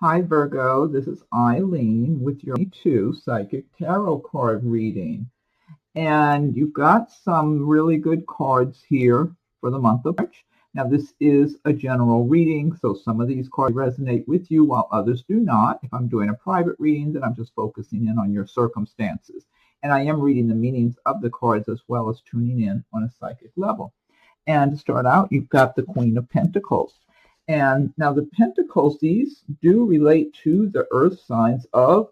Hi Virgo, this is Eileen with your 22 Psychic Tarot card reading. And you've got some really good cards here for the month of March. Now this is a general reading, so some of these cards resonate with you while others do not. If I'm doing a private reading, then I'm just focusing in on your circumstances. And I am reading the meanings of the cards as well as tuning in on a psychic level. And to start out, you've got the Queen of Pentacles. And now the Pentacles, these do relate to the earth signs of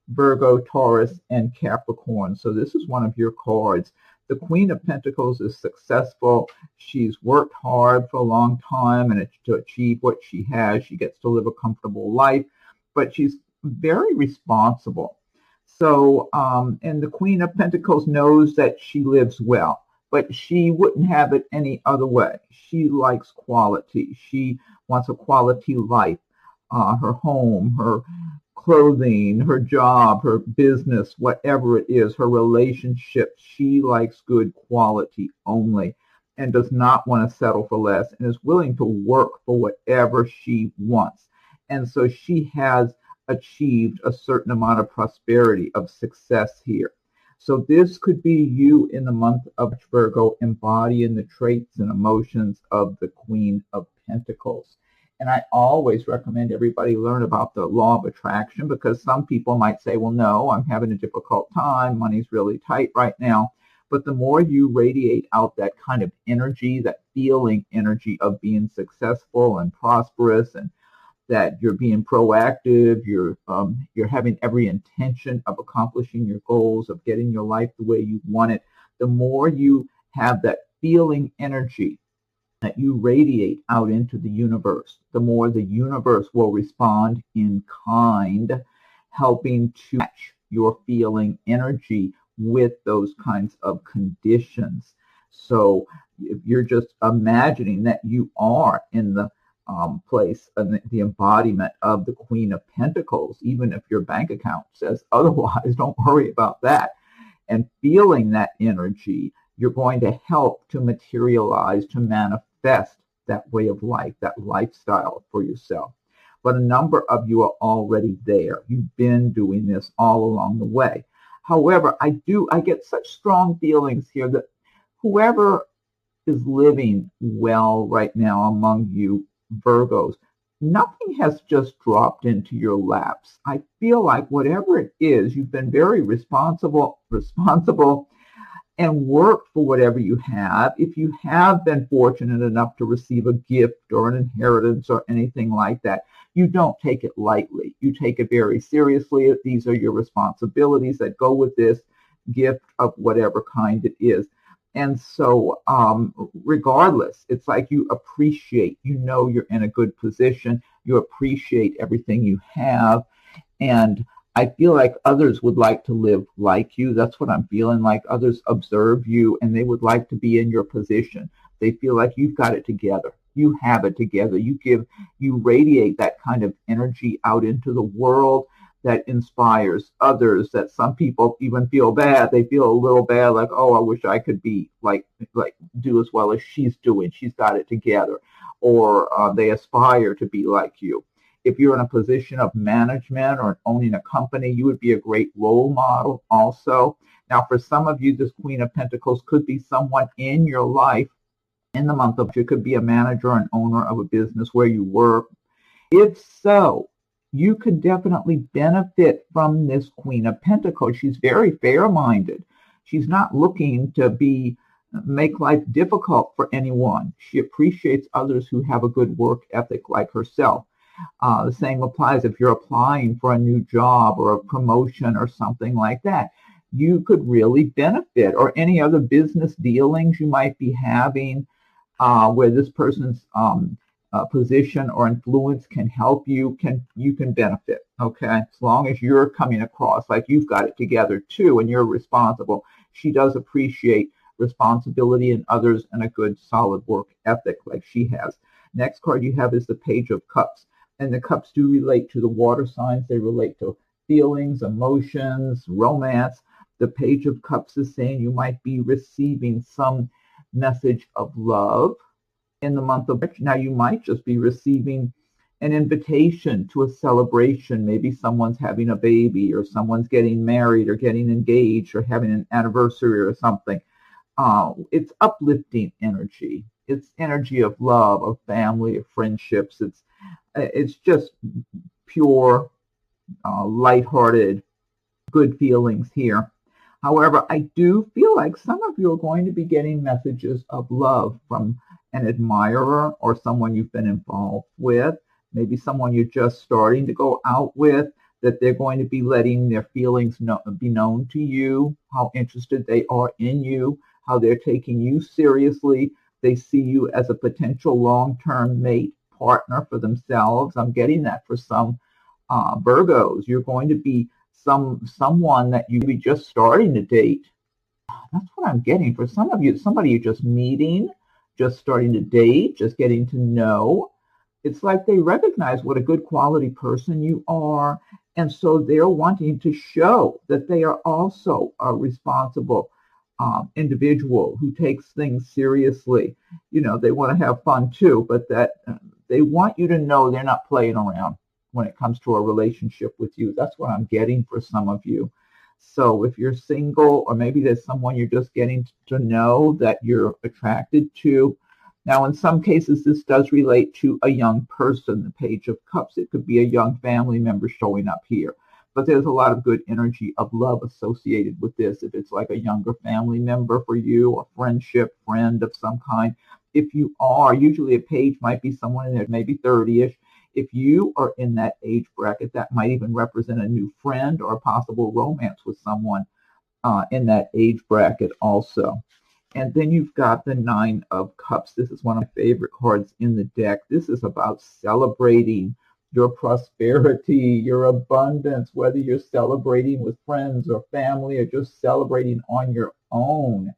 Virgo, Taurus, and Capricorn. So this is one of your cards. The Queen of Pentacles is successful. She's worked hard for a long time and to achieve what she has. She gets to live a comfortable life, but she's very responsible. So, and the Queen of Pentacles knows that she lives well, but she wouldn't have it any other way. She likes quality. She wants a quality life, her home, her clothing, her job, her business, whatever it is, her relationship. She likes good quality only and does not want to settle for less and is willing to work for whatever she wants. And so she has achieved a certain amount of prosperity, of success here. So this could be you in the month of Virgo, embodying the traits and emotions of the Queen of Pentacles. And I always recommend everybody learn about the law of attraction, because some people might say, well, no, I'm having a difficult time. Money's really tight right now. But the more you radiate out that kind of energy, that feeling energy of being successful and prosperous, and that you're being proactive, you're having every intention of accomplishing your goals, of getting your life the way you want it, the more you have that feeling energy that you radiate out into the universe, the more the universe will respond in kind, helping to match your feeling energy with those kinds of conditions. So if you're just imagining that you are in the place and the embodiment of the Queen of Pentacles, even if your bank account says otherwise, don't worry about that. And feeling that energy, you're going to help to materialize, to manifest that way of life, that lifestyle for yourself. But a number of you are already there. You've been doing this all along the way. However, I get such strong feelings here that whoever is living well right now among you Virgos, nothing has just dropped into your laps. I feel like whatever it is, you've been very responsible and worked for whatever you have. If you have been fortunate enough to receive a gift or an inheritance or anything like that, you don't take it lightly. You take it very seriously. These are your responsibilities that go with this gift of whatever kind it is. And so regardless, it's like you appreciate, you know you're in a good position, you appreciate everything you have. And I feel like others would like to live like you. That's what I'm feeling like. Others observe you and they would like to be in your position. They feel like you've got it together. You have it together. You radiate that kind of energy out into the world that inspires others, that some people even feel bad. They feel a little bad, like, oh, I wish I could be like do as well as she's doing. She's got it together. Or they aspire to be like you. If you're in a position of management or owning a company, you would be a great role model also. Now, for some of you, this Queen of Pentacles could be someone in your life in the month of, it could be a manager and owner of a business where you work. If so, you could definitely benefit from this Queen of Pentacles. She's very fair-minded. She's not looking to make life difficult for anyone. She appreciates others who have a good work ethic like herself. The same applies if you're applying for a new job or a promotion or something like that. You could really benefit, or any other business dealings you might be having where this person's position or influence can help you, you can benefit, okay? As long as you're coming across like you've got it together too and you're responsible. She does appreciate responsibility in others and a good solid work ethic like she has. Next card you have is the Page of Cups. And the cups do relate to the water signs. They relate to feelings, emotions, romance. The Page of Cups is saying you might be receiving some message of love in the month of March. Now, you might just be receiving an invitation to a celebration. Maybe someone's having a baby, or someone's getting married or getting engaged or having an anniversary or something. It's uplifting energy. It's energy of love, of family, of friendships. It's just pure, lighthearted, good feelings here. However, I do feel like some of you are going to be getting messages of love from an admirer or someone you've been involved with, maybe someone you're just starting to go out with, that they're going to be letting their feelings be known to you, how interested they are in you, how they're taking you seriously. They see you as a potential long-term mate, partner for themselves. I'm getting that for some Virgos. You're going to be someone that you be just starting to date. That's what I'm getting for some of you. Somebody you're just meeting, just starting to date, just getting to know. It's like they recognize what a good quality person you are, and so they're wanting to show that they are also a responsible individual who takes things seriously. You know, they want to have fun too, but that they want you to know they're not playing around when it comes to a relationship with you. That's what I'm getting for some of you. So if you're single, or maybe there's someone you're just getting to know that you're attracted to. Now, in some cases, this does relate to a young person, the Page of Cups. It could be a young family member showing up here. But there's a lot of good energy of love associated with this. If it's like a younger family member for you, or friendship, friend of some kind. If you are, usually a page might be someone in there, maybe 30-ish. If you are in that age bracket, that might even represent a new friend or a possible romance with someone in that age bracket also. And then you've got the Nine of Cups. This is one of my favorite cards in the deck. This is about celebrating your prosperity, your abundance, whether you're celebrating with friends or family or just celebrating on your own.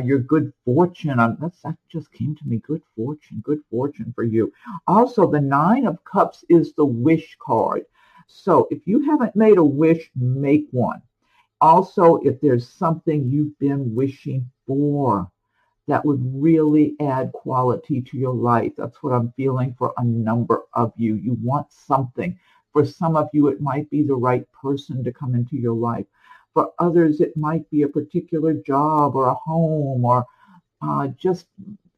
Your good fortune. That just came to me. Good fortune for you. Also, the Nine of Cups is the wish card. So if you haven't made a wish, make one. Also, if there's something you've been wishing for that would really add quality to your life, that's what I'm feeling for a number of you. You want something. For some of you, it might be the right person to come into your life. For others, it might be a particular job or a home or just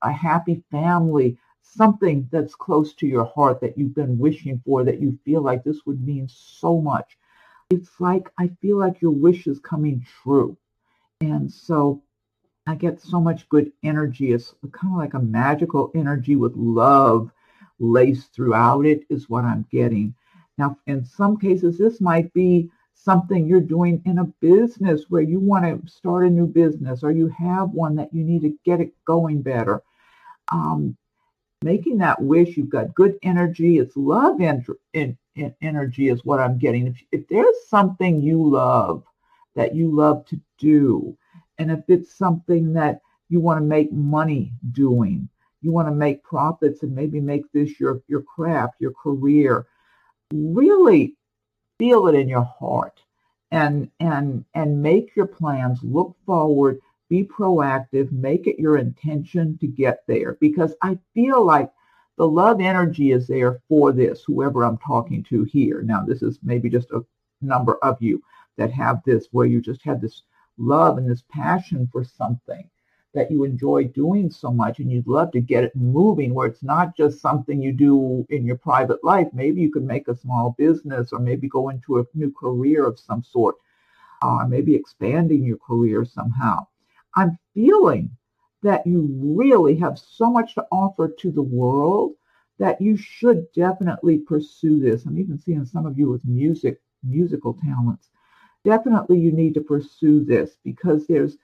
a happy family, something that's close to your heart that you've been wishing for, that you feel like this would mean so much. It's like, I feel like your wish is coming true. And so I get so much good energy. It's kind of like a magical energy with love laced throughout it is what I'm getting. Now, in some cases, this might be something you're doing in a business where you want to start a new business, or you have one that you need to get it going better. Making that wish, you've got good energy. It's love energy is what I'm getting. If there's something you love that you love to do, and if it's something that you want to make money doing, you want to make profits and maybe make this your craft, your career, really feel it in your heart and make your plans, look forward, be proactive, make it your intention to get there. Because I feel like the love energy is there for this, whoever I'm talking to here. Now, this is maybe just a number of you that have this, where you just have this love and this passion for something that you enjoy doing so much, and you'd love to get it moving, where it's not just something you do in your private life. Maybe you could make a small business, or maybe go into a new career of some sort, or maybe expanding your career somehow. I'm feeling that you really have so much to offer to the world that you should definitely pursue this. I'm even seeing some of you with musical talents. Definitely you need to pursue this, because there's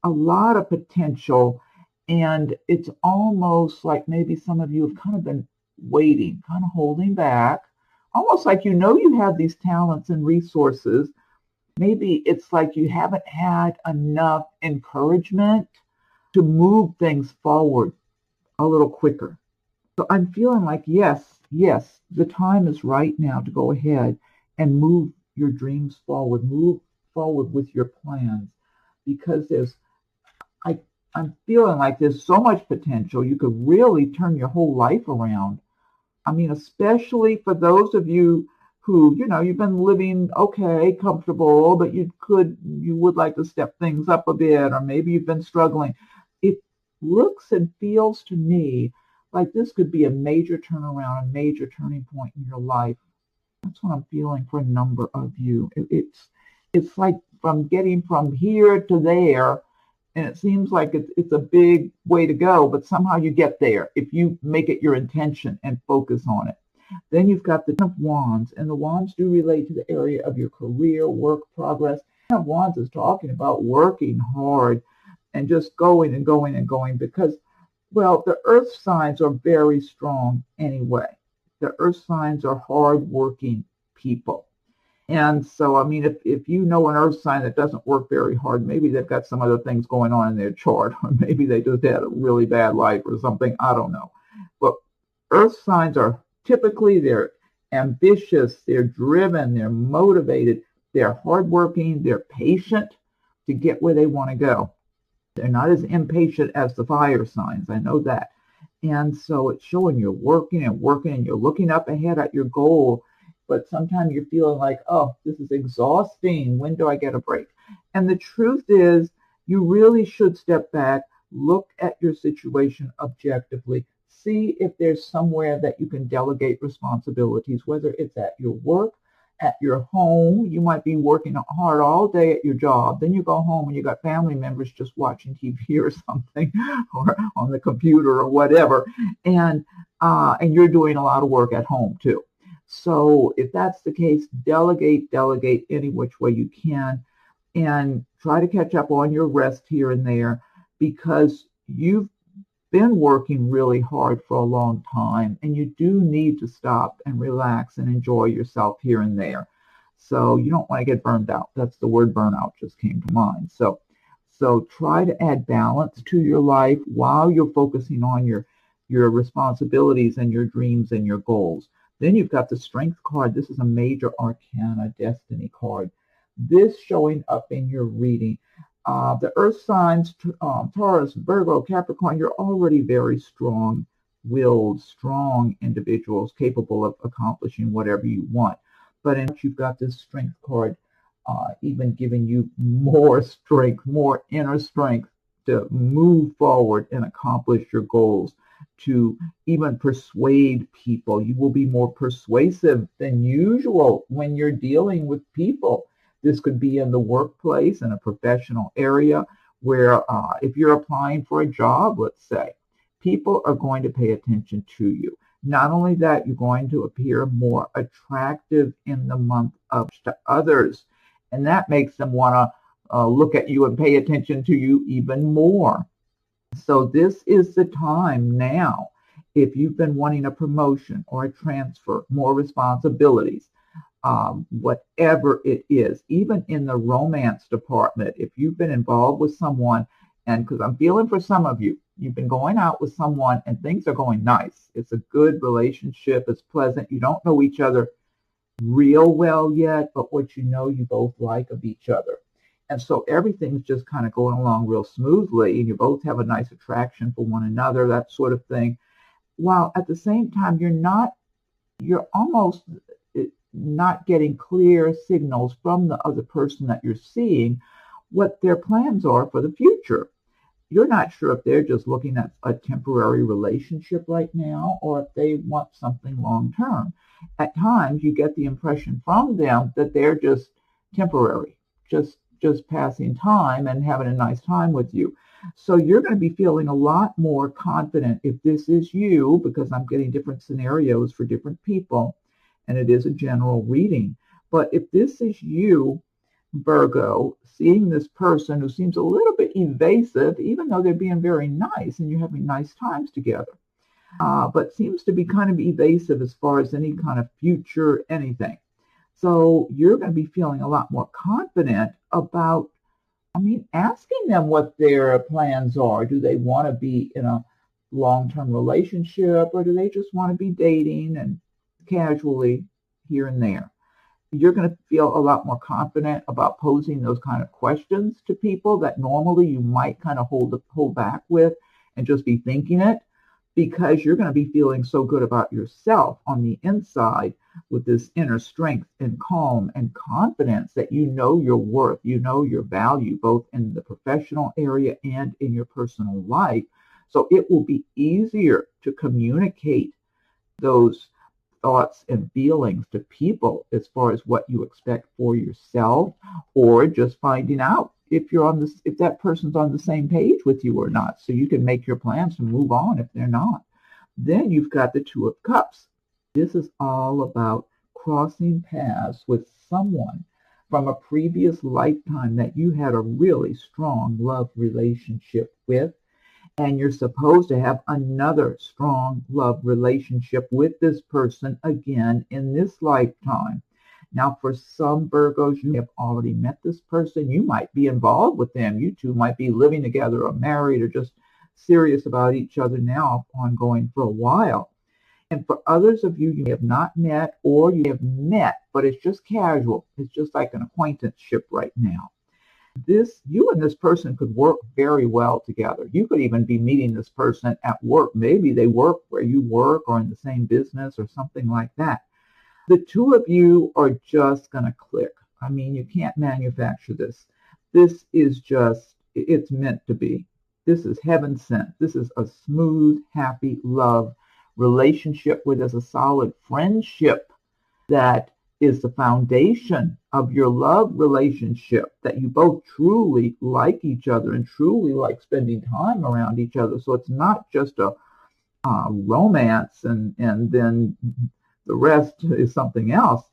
a lot of potential, and it's almost like maybe some of you have kind of been waiting, kind of holding back, almost like you know you have these talents and resources. Maybe it's like you haven't had enough encouragement to move things forward a little quicker. So I'm feeling like, yes, the time is right now to go ahead and move your dreams forward, move forward with your plans, because I'm feeling like there's so much potential. You could really turn your whole life around. I mean, especially for those of you who, you've been living okay, comfortable, but you would like to step things up a bit, or maybe you've been struggling. It looks and feels to me like this could be a major turnaround, a major turning point in your life. That's what I'm feeling for a number of you. It's like from getting from here to there, and it seems like it's a big way to go, but somehow you get there if you make it your intention and focus on it. Then you've got the Ten of Wands, and the Wands do relate to the area of your career, work, progress. Ten of Wands is talking about working hard and just going and going and going because, well, the earth signs are very strong anyway. The earth signs are hard-working people. And so, I mean, if you know an earth sign that doesn't work very hard, maybe they've got some other things going on in their chart, or maybe they just had a really bad life or something. I don't know. But earth signs are typically, they're ambitious, they're driven, they're motivated, they're hardworking, they're patient to get where they want to go. They're not as impatient as the fire signs. I know that. And so it's showing you're working and working and you're looking up ahead at your goal. But sometimes you're feeling like, oh, this is exhausting. When do I get a break? And the truth is, you really should step back, look at your situation objectively, see if there's somewhere that you can delegate responsibilities, whether it's at your work, at your home. You might be working hard all day at your job. Then you go home and you got family members just watching TV or something, or on the computer or whatever. And you're doing a lot of work at home too. So if that's the case, delegate any which way you can, and try to catch up on your rest here and there, because you've been working really hard for a long time, and you do need to stop and relax and enjoy yourself here and there. So you don't want to get burned out. That's the word burnout just came to mind. So try to add balance to your life while you're focusing on your responsibilities and your dreams and your goals. Then you've got the Strength card. This is a major arcana destiny card. This showing up in your reading. The earth signs, Taurus, Virgo, Capricorn, you're already very strong-willed, strong individuals capable of accomplishing whatever you want. But you've got this Strength card even giving you more strength, more inner strength to move forward and accomplish your goals, to even persuade people. You will be more persuasive than usual when you're dealing with people. This could be in the workplace, in a professional area, where if you're applying for a job, let's say, people are going to pay attention to you. Not only that, you're going to appear more attractive in the month to others, and that makes them want to look at you and pay attention to you even more. So this is the time now, if you've been wanting a promotion or a transfer, more responsibilities, whatever it is, even in the romance department, if you've been involved with someone, and because I'm feeling for some of you, you've been going out with someone and things are going nice. It's a good relationship. It's pleasant. You don't know each other real well yet, but what you know you both like of each other. And so everything's just kind of going along real smoothly, and you both have a nice attraction for one another, that sort of thing. While at the same time, you're almost not getting clear signals from the other person that you're seeing what their plans are for the future. You're not sure if they're just looking at a temporary relationship right now, or if they want something long term. At times, you get the impression from them that they're just temporary, just passing time and having a nice time with you. So you're going to be feeling a lot more confident if this is you, because I'm getting different scenarios for different people, and it is a general reading. But if this is you, Virgo, seeing this person who seems a little bit evasive, even though they're being very nice and you're having nice times together, but seems to be kind of evasive as far as any kind of future anything. So you're going to be feeling a lot more confident about, asking them what their plans are. Do they want to be in a long-term relationship, or do they just want to be dating and casually here and there? You're going to feel a lot more confident about posing those kind of questions to people that normally you might kind of hold back with and just be thinking it, because you're going to be feeling so good about yourself on the inside with this inner strength and calm and confidence that you know your worth, you know your value, both in the professional area and in your personal life. So it will be easier to communicate those thoughts and feelings to people as far as what you expect for yourself, or just finding out if that person's on the same page with you or not, so you can make your plans to move on if they're not. Then you've got the Two of Cups. This is all about crossing paths with someone from a previous lifetime that you had a really strong love relationship with, and you're supposed to have another strong love relationship with this person again in this lifetime. Now, for some Virgos, you have already met this person. You might be involved with them. You two might be living together or married or just serious about each other now, ongoing for a while. And for others of you, you have not met, or you have met, but it's just casual. It's just like an acquaintanceship right now. You and this person could work very well together. You could even be meeting this person at work. Maybe they work where you work or in the same business or something like that. The two of you are just going to click. I mean, you can't manufacture this. This is just, it's meant to be. This is heaven sent. This is a smooth, happy love relationship where there's a solid friendship that is the foundation of your love relationship, that you both truly like each other and truly like spending time around each other. So it's not just a romance and then the rest is something else.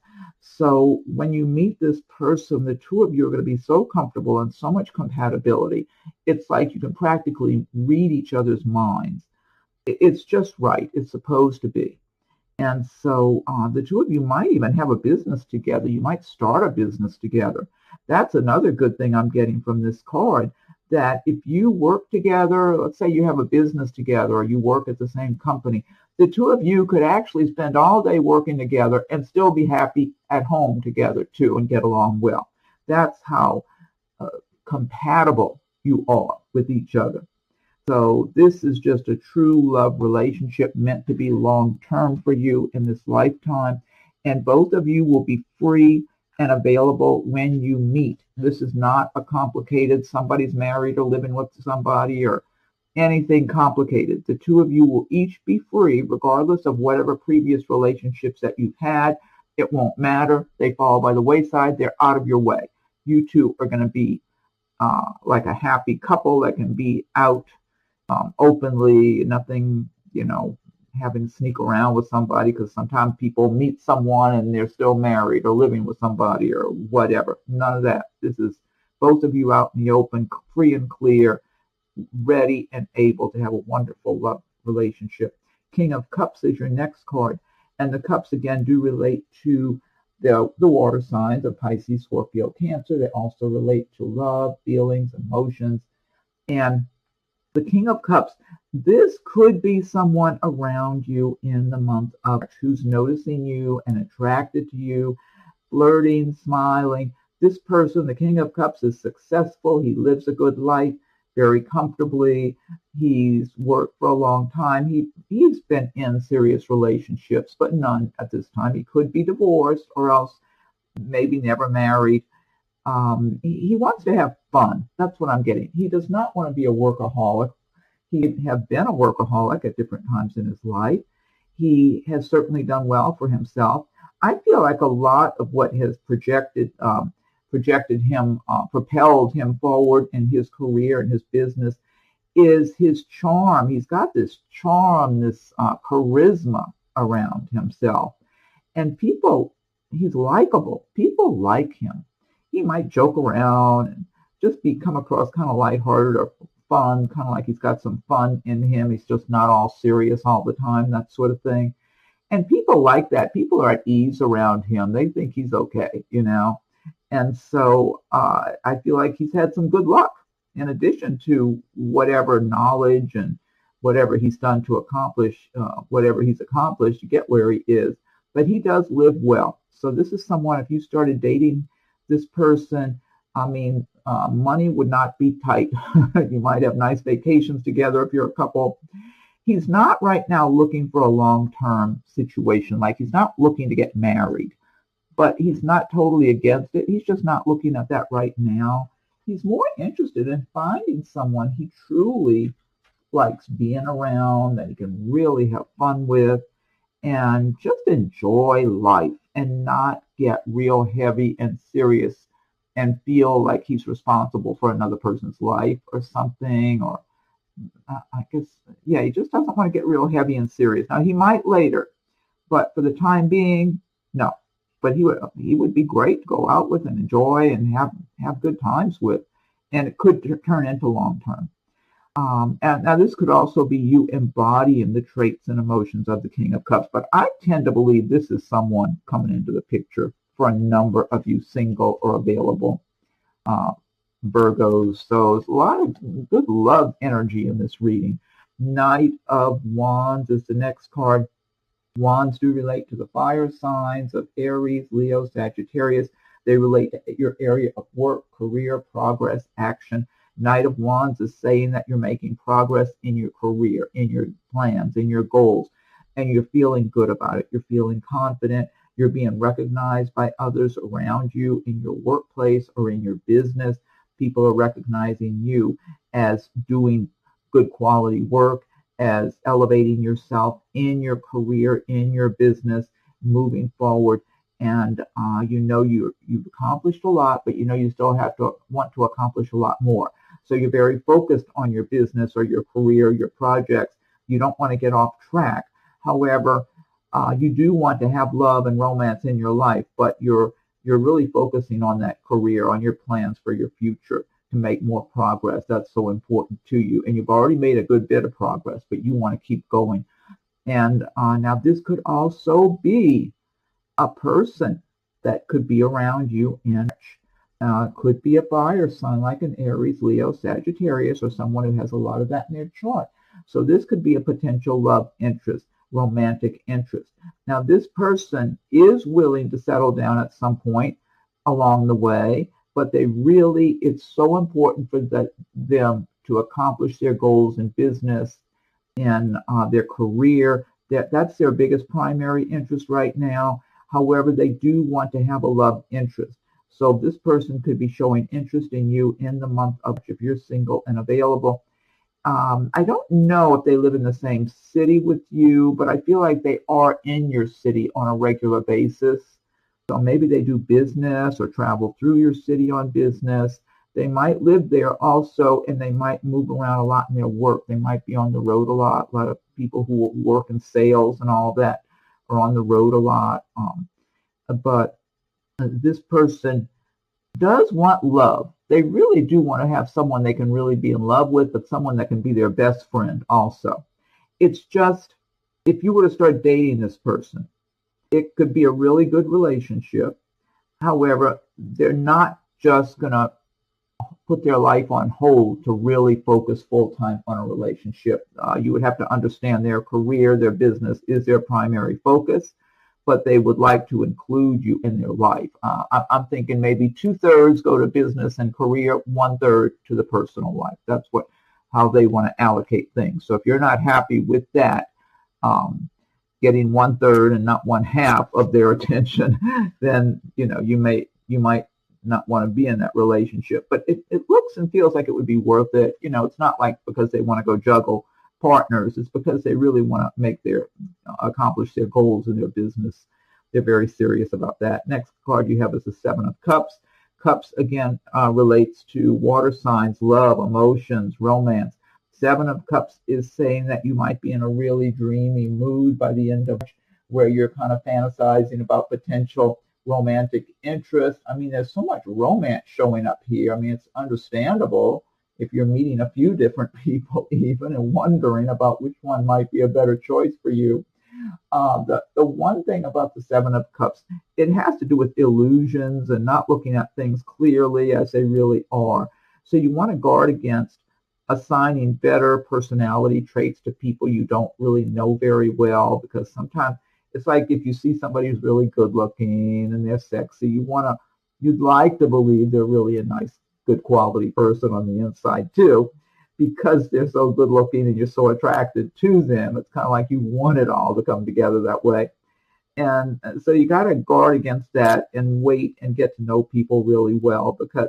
So when you meet this person, the two of you are going to be so comfortable and so much compatibility. It's like you can practically read each other's minds. It's just right. It's supposed to be. And so the two of you might even have a business together. You might start a business together. That's another good thing I'm getting from this card, that if you work together, let's say you have a business together or you work at the same company, the two of you could actually spend all day working together and still be happy at home together too and get along well. That's how compatible you are with each other. So this is just a true love relationship meant to be long-term for you in this lifetime. And both of you will be free and available when you meet. This is not a complicated, somebody's married or living with somebody or anything complicated. The two of you will each be free, regardless of whatever previous relationships that you've had. It won't matter. They fall by the wayside. They're out of your way. You two are going to be like a happy couple that can be out openly, nothing, having to sneak around with somebody, because sometimes people meet someone and they're still married or living with somebody or whatever. None of that. This is both of you out in the open, free and clear, ready and able to have a wonderful love relationship. King of Cups is your next card. And the cups, again, do relate to the water signs of Pisces, Scorpio, Cancer. They also relate to love, feelings, emotions. And the King of Cups, this could be someone around you in the month of March who's noticing you and attracted to you, flirting, smiling. This person, the King of Cups, is successful. He lives a good life very comfortably. He's worked for a long time. He's been in serious relationships, but none at this time. He could be divorced or else maybe never married. He wants to have fun. That's what I'm getting. He does not want to be a workaholic. He have been a workaholic at different times in his life. He has certainly done well for himself. I feel like a lot of what has propelled him forward in his career and his business is his charm. He's got this charm, this charisma around himself. And he's likable. People like him. He might joke around and just come across kind of lighthearted or fun, kind of like he's got some fun in him. He's just not all serious all the time, that sort of thing. And people like that. People are at ease around him. They think he's okay, And so I feel like he's had some good luck in addition to whatever knowledge and whatever he's done to accomplish, whatever he's accomplished to get where he is. But he does live well. So this is someone, if you started dating this person, money would not be tight. You might have nice vacations together if you're a couple. he's not right now looking for a long-term situation. Like he's not looking to get married, but he's not totally against it. He's just not looking at that right now. He's more interested in finding someone he truly likes being around, that he can really have fun with, and just enjoy life and not get real heavy and serious and feel like he's responsible for another person's life or something. Or I guess, yeah, he just doesn't want to get real heavy and serious. Now, he might later, but for the time being, no. But he would be great to go out with and enjoy and have good times with, and it could turn into long term. And now this could also be you embodying the traits and emotions of the King of Cups, but I tend to believe this is someone coming into the picture for a number of you single or available Virgos. So there's a lot of good love energy in this reading. Knight of Wands is the next card. Wands do relate to the fire signs of Aries, Leo, Sagittarius. They relate to your area of work, career, progress, action. Knight of Wands is saying that you're making progress in your career, in your plans, in your goals, and you're feeling good about it. You're feeling confident. You're being recognized by others around you in your workplace or in your business. People are recognizing you as doing good quality work, as elevating yourself in your career, in your business, moving forward. And you know you've accomplished a lot, but you know you still want to accomplish a lot more. So you're very focused on your business or your career, your projects. You don't want to get off track. However, you do want to have love and romance in your life, but you're really focusing on that career, on your plans for your future to make more progress. That's so important to you. And you've already made a good bit of progress, but you want to keep going. And now this could also be a person that could be around you in could be a fire sign like an Aries, Leo, Sagittarius, or someone who has a lot of that in their chart. So this could be a potential love interest, romantic interest. Now, this person is willing to settle down at some point along the way, but it's so important for them to accomplish their goals in business and their career. That's their biggest primary interest right now. However, they do want to have a love interest. So this person could be showing interest in you in the month of, if you're single and available. I don't know if they live in the same city with you, but I feel like they are in your city on a regular basis. So maybe they do business or travel through your city on business. They might live there also, and they might move around a lot in their work. They might be on the road a lot. A lot of people who work in sales and all that are on the road a lot. But this person does want love. They really do want to have someone they can really be in love with, but someone that can be their best friend also. It's just, if you were to start dating this person, it could be a really good relationship. However, they're not just going to put their life on hold to really focus full-time on a relationship. You would have to understand their career, their business is their primary focus, but they would like to include you in their life. I'm thinking maybe 2/3 go to business and career, 1/3 to the personal life. That's how they want to allocate things. So if you're not happy with that, getting 1/3 and not 1/2 of their attention, then you might not want to be in that relationship. But it looks and feels like it would be worth it. It's not like because they want to go juggle partners. It's because they really want to accomplish their goals in their business. They're very serious about that. Next card you have is the Seven of Cups. Cups, again, relates to water signs, love, emotions, romance. Seven of Cups is saying that you might be in a really dreamy mood by the end of March, where you're kind of fantasizing about potential romantic interest. I mean, there's so much romance showing up here. I mean, it's understandable if you're meeting a few different people even and wondering about which one might be a better choice for you. The one thing about the Seven of Cups, it has to do with illusions and not looking at things clearly as they really are. So you want to guard against assigning better personality traits to people you don't really know very well, because sometimes it's like if you see somebody who's really good looking and they're sexy, you'd like to believe they're really a nice, good quality person on the inside too. because they're so good looking and you're so attracted to them. It's kind of like you want it all to come together that way. And so you got to guard against that and wait and get to know people really well, because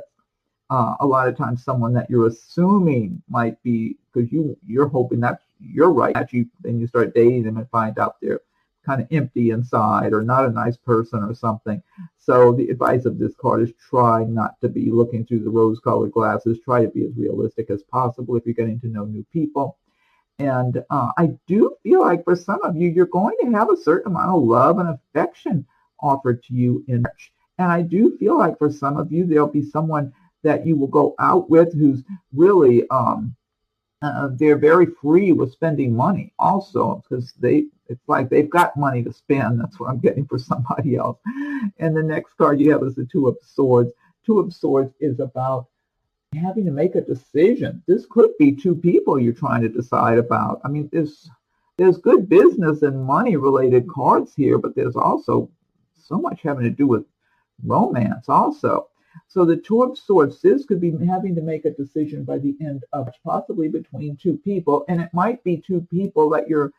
a lot of times someone that you're assuming might be, because you're hoping that you're right, that then you start dating them and find out they're kind of empty inside or not a nice person or something. So the advice of this card is try not to be looking through the rose-colored glasses. Try to be as realistic as possible if you're getting to know new people. And I do feel like for some of you, you're going to have a certain amount of love and affection offered to you in March. And I do feel like for some of you, there'll be someone that you will go out with who's really, they're very free with spending money also, because it's like they've got money to spend. That's what I'm getting for somebody else. And the next card you have is the Two of Swords. Two of Swords is about having to make a decision. This could be two people you're trying to decide about. I mean, there's good business and money related cards here, but there's also so much having to do with romance also. So the Two of Swords, this could be having to make a decision by the end of, possibly between two people. And it might be two people that you're,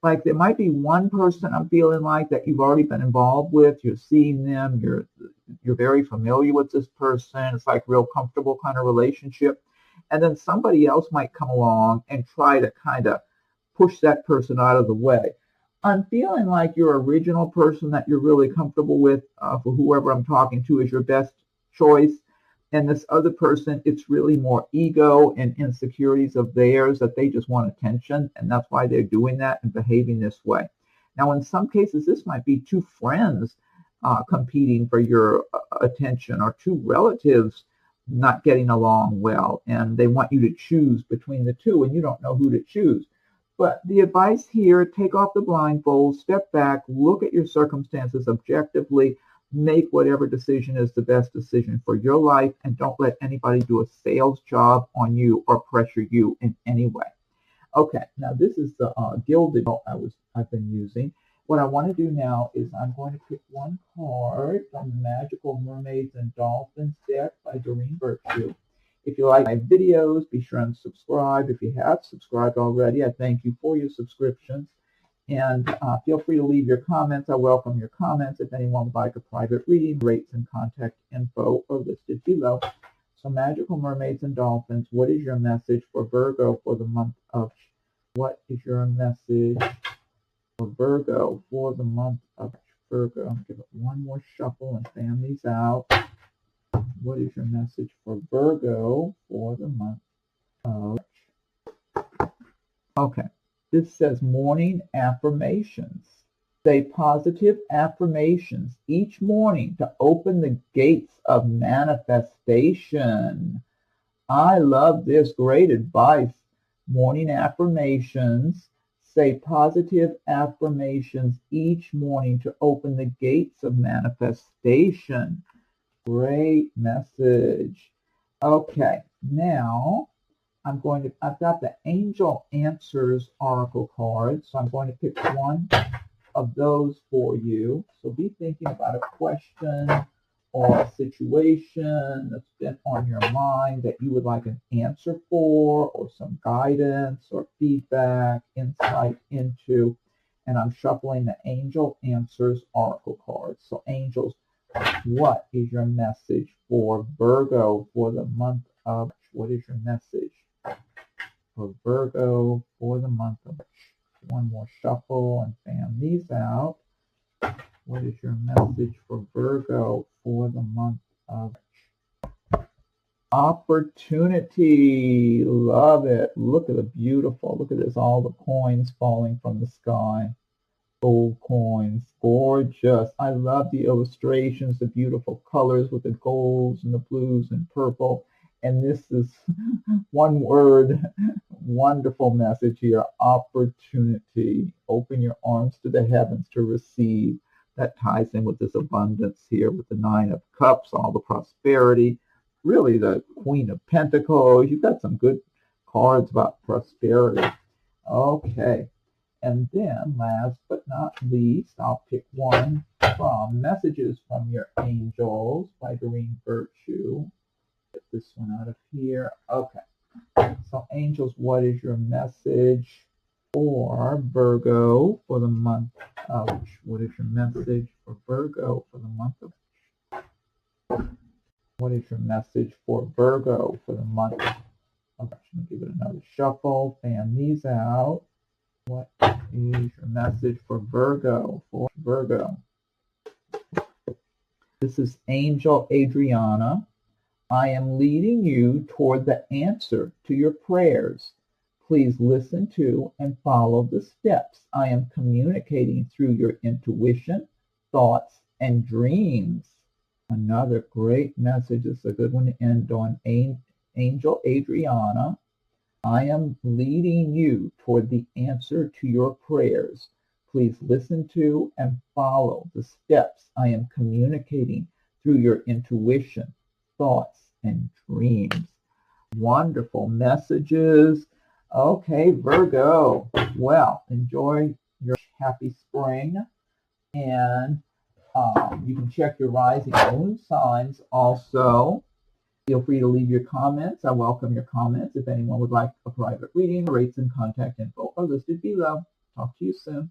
like there might be one person I'm feeling like that you've already been involved with. You're seeing them. You're very familiar with this person. It's like real comfortable kind of relationship. And then somebody else might come along and try to kind of push that person out of the way. I'm feeling like your original person that you're really comfortable with, for whoever I'm talking to, is your best choice. And this other person, it's really more ego and insecurities of theirs that they just want attention, and that's why they're doing that and behaving this way. Now, in some cases, this might be two friends competing for your attention, or two relatives not getting along well, and they want you to choose between the two, and you don't know who to choose. But the advice here, take off the blindfold, step back, look at your circumstances objectively, make whatever decision is the best decision for your life, and don't let anybody do a sales job on you or pressure you in any way. Okay, now this is the gilded I've been using. What I want to do now is I'm going to pick one card from the Magical Mermaids and Dolphins deck by Doreen Virtue. If you like my videos, be sure and subscribe. If you have subscribed already, I thank you for your subscriptions. And feel free to leave your comments. I welcome your comments. If anyone would like a private reading, rates and contact info are listed below. So Magical Mermaids and Dolphins, what is your message for Virgo for the month of, what is your message for Virgo for the month of Virgo? I'll give it one more shuffle and fan these out. What is your message for Virgo for the month of, okay. This says morning affirmations. Say positive affirmations each morning to open the gates of manifestation. I love this. Great advice. Morning affirmations. Say positive affirmations each morning to open the gates of manifestation. Great message. Okay, now I've got the Angel Answers Oracle card, so I'm going to pick one of those for you. So be thinking about a question or a situation that's been on your mind that you would like an answer for, or some guidance or feedback, insight into. And I'm shuffling the Angel Answers Oracle cards. So angels, what is your message for Virgo for the month of, what is your message for Virgo for the month of March? One more shuffle and fan these out. What is your message for Virgo for the month of March? Opportunity. Love it. Look at the beautiful. Look at this. All the coins falling from the sky. Gold coins. Gorgeous. I love the illustrations, the beautiful colors with the golds and the blues and purple. And this is one word, wonderful message here, opportunity. Open your arms to the heavens to receive. That ties in with this abundance here with the Nine of Cups, all the prosperity. Really the Queen of Pentacles. You've got some good cards about prosperity. Okay. And then last but not least, I'll pick one from Messages from Your Angels by Doreen Virtue. Get this one out of here. Okay. So angels, what is your message for Virgo for the month of March? What is your message for Virgo for the month of March? What is your message for Virgo for the month of March? Let me give it another shuffle, fan these out. What is your message for Virgo? For Virgo. This is Angel Adriana. I am leading you toward the answer to your prayers. Please listen to and follow the steps I am communicating through your intuition, thoughts, and dreams. Another great message. It's a good one to end on. Angel Adriana, I am leading you toward the answer to your prayers. Please listen to and follow the steps I am communicating through your intuition, thoughts, and dreams. Wonderful messages. Okay, Virgo. Well, enjoy your happy spring. And you can check your rising moon signs also. Feel free to leave your comments. I welcome your comments. If anyone would like a private reading, rates and contact info are listed below. Talk to you soon.